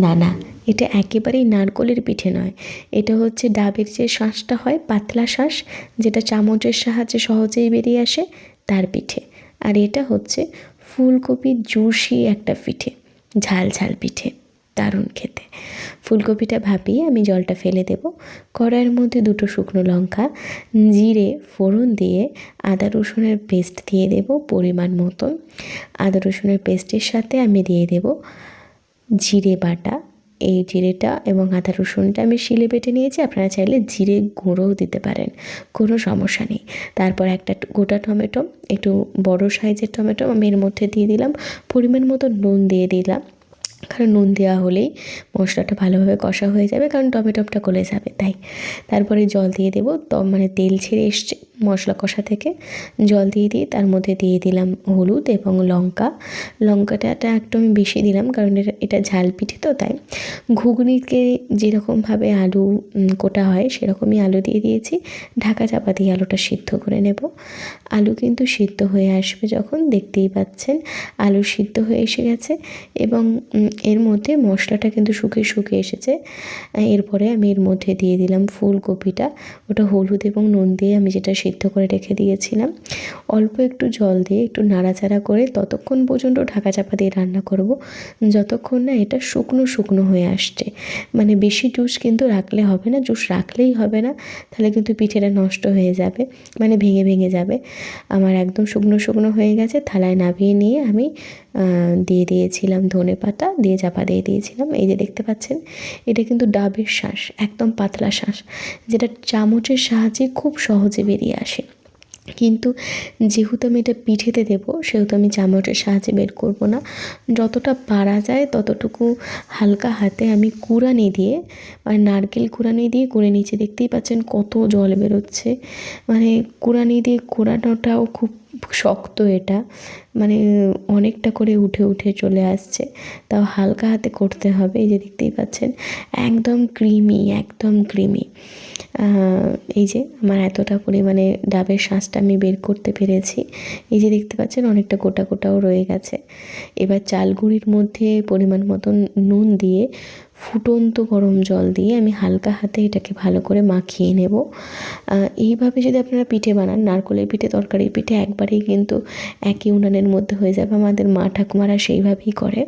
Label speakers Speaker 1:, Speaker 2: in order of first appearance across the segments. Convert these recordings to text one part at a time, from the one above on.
Speaker 1: না না, এটা একেবারেই নারকোলের পিঠে নয়। এটা হচ্ছে ডাবের যে শাঁসটা হয়, পাতলা শাঁস, যেটা চামচের সাহায্যে সহজেই বেরিয়ে আসে, তার পিঠে। আর এটা হচ্ছে ফুলকপির জুসি একটা পিঠে, ঝাল ঝাল পিঠে, দারুণ খেতে। ফুলকপিটা ভাপিয়ে আমি জলটা ফেলে দেব। কড়াইয়ের মধ্যে 2টো শুকনো লঙ্কা, জিরে ফোড়ন দিয়ে আদা রসুনের পেস্ট দিয়ে দেব পরিমাণ মতন। আদা রসুনের পেস্টের সাথে আমি দিয়ে দেব জিরে বাটা। এই জিরেটা এবং আদা রসুনটা আমি শিলে বেটে নিয়েছি, আপনারা চাইলে জিরে গুঁড়োও দিতে পারেন, কোনো সমস্যা নেই। তারপর একটা গোটা টমেটো, একটু বড় সাইজের টমেটো আমি এর মধ্যে দিয়ে দিলাম। পরিমাণ মতো নুন দিয়ে দিলাম, কারণ নুন দেওয়া হলেই মশলাটা ভালোভাবে কষা হয়ে যাবে, কারণ টমেটোটা গলে যাবে তাই। তারপরে জল দিয়ে দেবো, মানে তেল ছেড়ে এসছে মশলা কষা থেকে। জল দিয়ে তার মধ্যে দিয়ে দিলাম হলুদ এবং লঙ্কাটা একটু আমি বেশি দিলাম, কারণ এটা ঝাল পিঠে তো তাই। ঘুগনিকে যেরকমভাবে আলু কোটা হয় সেরকমই আলু দিয়ে দিয়েছি। ঢাকা চাপা দিয়ে আলুটা সিদ্ধ করে নেব। আলু কিন্তু সিদ্ধ হয়ে আসবে যখন, দেখতেই পাচ্ছেন আলু সিদ্ধ হয়ে এসে গেছে এবং এর মধ্যে মশলাটা কিন্তু শুকিয়ে এসেছে। এরপরে আমি এর মধ্যে দিয়ে দিলাম ফুলকপিটা, ওটা হলুদ এবং নুন দিয়ে আমি যেটা সিদ্ধ করে রেখে দিয়েছিলাম। অল্প একটু জল দিয়ে একটু নাড়াচাড়া করে ততক্ষণ পর্যন্ত ঢাকা চাপা দিয়ে রান্না করব, যতক্ষণ না এটা শুকনো হয়ে আসছে। মানে বেশি জুস কিন্তু রাখলে হবে না, জুস রাখলেই হবে না, তাহলে কিন্তু পিঠেটা নষ্ট হয়ে যাবে, মানে ভেঙে যাবে। আমার একদম শুকনো হয়ে গেছে। থালায় নামিয়ে নিয়ে আমি দিয়ে দিয়েছিলাম ধনেপাতা, দিয়ে চাপা দিয়ে দিয়েছিলাম। এই যে দেখতে পাচ্ছেন, এটা কিন্তু ডাবের শাঁস, একদম পাতলা শাঁস, যেটা চামচের সাহায্যে খুব সহজে বেরিয়ে আসে। কিন্তু যেহেতু আমি এটা পিঠেতে দেবো, সেহেতু আমি চামচের সাহায্যে বের করব না। যতটা পারা যায় ততটুকু হালকা হাতে আমি কুড়ানি দিয়ে, মানে নারকেল কুড়ানি দিয়ে করে নিচ্ছি। দেখতেই পাচ্ছেন কত জল বেরোচ্ছে, মানে কুড়ানি দিয়ে কোড়ানোটাও খুব শক্ত এটা, মানে অনেকটা করে উঠে চলে আসছে, তাও হালকা হাতে করতে হবে। এই যে দেখতেই পাচ্ছেন একদম ক্রিমি। এই যে আমার এতটা পরিমাণে ডাবের শাঁসটা আমি বের করতে পেরেছি। এই যে দেখতে পাচ্ছেন অনেকটা গোটাও রয়ে গেছে। এবার চাল গুঁড়ির মধ্যে পরিমাণ মতন নুন দিয়ে ফুটন্ত গরম জল দিয়ে আমি হালকা হাতে এটাকে ভালো করে মাখিয়ে নেব। এইভাবে যদি আপনারা পিঠে বানান, নারকেলের পিঠে, তরকারির পিঠে, একবারেই কিন্তু একই উনানের মধ্যে হয়ে যাবে। আমাদের মা ঠাকুমারা সেইভাবেই করে,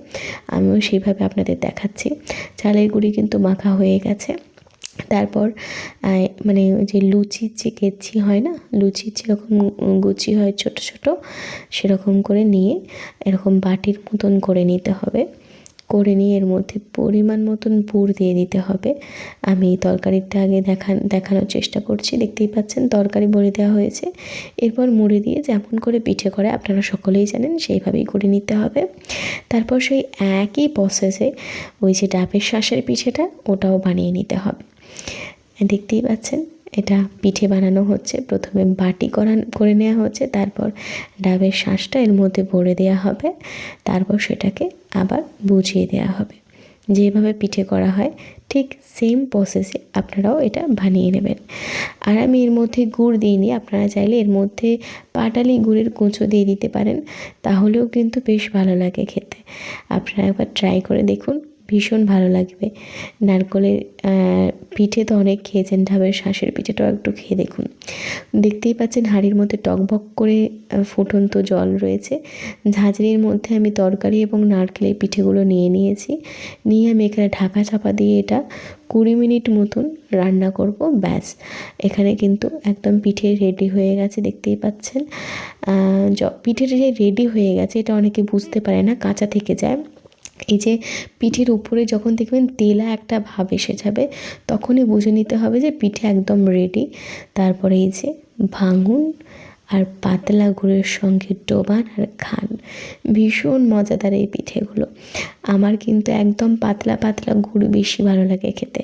Speaker 1: আমিও সেইভাবে আপনাদের দেখাচ্ছি। চালের গুঁড়ি কিন্তু মাখা হয়ে গেছে। তারপর মানে ওই যে লুচির যে কেচি হয় না, লুচির যেরকম গুচি হয় ছোট সেরকম করে নিয়ে এরকম বাটির মতন করে নিতে হবে। করে নিয়ে এর মধ্যে পরিমাণ মতন পুর দিয়ে দিতে হবে। আমি তরকারিটা আগে দেখানোর চেষ্টা করছি। দেখতেই পাচ্ছেন তরকারি ভরে দেওয়া হয়েছে। এরপর মুড়ে দিয়ে যেমন করে পিঠে করে আপনারা সকলেই জানেন, সেইভাবেই করে নিতে হবে। তারপর সেই একই প্রসেসে ওই যে ডাবের শাঁসের পিঠেটা, ওটাও বানিয়ে নিতে হবে। দেখতেই পাচ্ছেন এটা পিঠে বানানো হচ্ছে। প্রথমে বাটি করে নেওয়া হচ্ছে, তারপর ডাবের শাঁসটা এর মধ্যে ভরে দেওয়া হবে, তারপর সেটাকে আবার বুঝিয়ে দেওয়া হবে। যেভাবে পিঠে করা হয় ঠিক সেম প্রসেসে আপনারাও এটা বানিয়ে নেবেন। আর আমি এর মধ্যে গুড় দিইনি, আপনারা চাইলে এর মধ্যে পাটালি গুড়ের কুঁচো দিয়ে দিতে পারেন, তাহলেও কিন্তু বেশ ভালো লাগে খেতে। আপনারা একবার ট্রাই করে দেখুন, ভীষণ ভালো লাগবে। নারকেলের পিঠে তো অনেক খেয়েছেন, ডাবের শাঁসের পিঠেটাও একটু খেয়ে দেখুন। দেখতেই পাচ্ছেন হাঁড়ির মধ্যে টকবক করে ফুটন্ত জল রয়েছে। ঝাঁঝরির মধ্যে আমি তরকারি এবং নারকেলের পিঠেগুলো নিয়েছি। নিয়ে আমি এখানে ঢাকা চাপা দিয়ে এটা 20 মিনিট মতন রান্না করব, ব্যাস। এখানে কিন্তু একদম পিঠে রেডি হয়ে গেছে, দেখতেই পাচ্ছেন। পিঠে যে রেডি হয়ে গেছে এটা অনেকে বুঝতে পারে না, কাঁচা থেকে যায়। এই যে পিঠের উপরে যখন দেখবেন তেলা একটা ভাব এসে যাবে, তখনই বুঝে নিতে হবে যে পিঠে একদম রেডি। তারপরে এই যে ভাঙুন আর পাতলা গুড়ের সঙ্গে ডোবান আর খান, ভীষণ মজাদার এই পিঠেগুলো। আমার কিন্তু একদম পাতলা গুড় বেশি ভালো লাগে খেতে,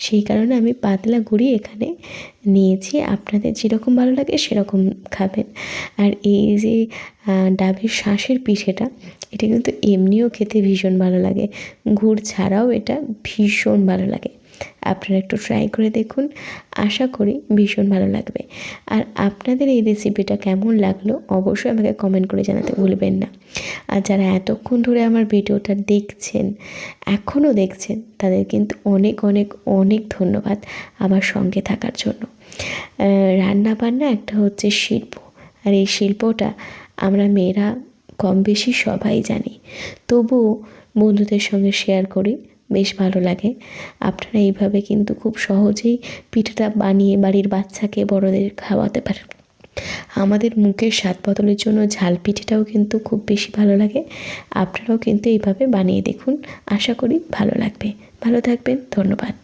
Speaker 1: সেই কারণে আমি পাতলা গুড়ই এখানে নিয়েছি। আপনাদের যেরকম ভালো লাগে সেরকম খাবেন। আর এই যে ডাবের শাঁসের পিঠেটা, এটা কিন্তু এমনিও খেতে ভীষণ ভালো লাগে, গুড় ছাড়াও এটা ভীষণ ভালো লাগে। আপনারা একটু ট্রাই করে দেখুন, আশা করি ভীষণ ভালো লাগবে। আর আপনাদের এই রেসিপিটা কেমন লাগলো অবশ্যই আমাকে কমেন্ট করে জানাতে ভুলবেন না। আর যারা এতক্ষণ ধরে আমার ভিডিওটা দেখছেন, এখনও দেখছেন, তাদের কিন্তু অনেক অনেক অনেক ধন্যবাদ আমার সঙ্গে থাকার জন্য। রান্নাবান্না একটা হচ্ছে শিল্প, আর এই শিল্পটা আমরা মেয়েরা কম বেশি সবাই জানি, তবুও বন্ধুদের সঙ্গে শেয়ার করি, বেশ ভালো লাগে। আপনারা এইভাবে কিন্তু খুব সহজেই পিঠাটা বানিয়ে বাড়ির বাচ্চাকে বড়দের খাওয়াতে পারেন। আমাদের মুখের স্বাদ বদলের জন্য ঝাল পিঠেটাও কিন্তু খুব বেশি ভালো লাগে। আপনারাও কিন্তু এইভাবে বানিয়ে দেখুন, আশা করি ভালো লাগবে। ভালো থাকবেন, ধন্যবাদ।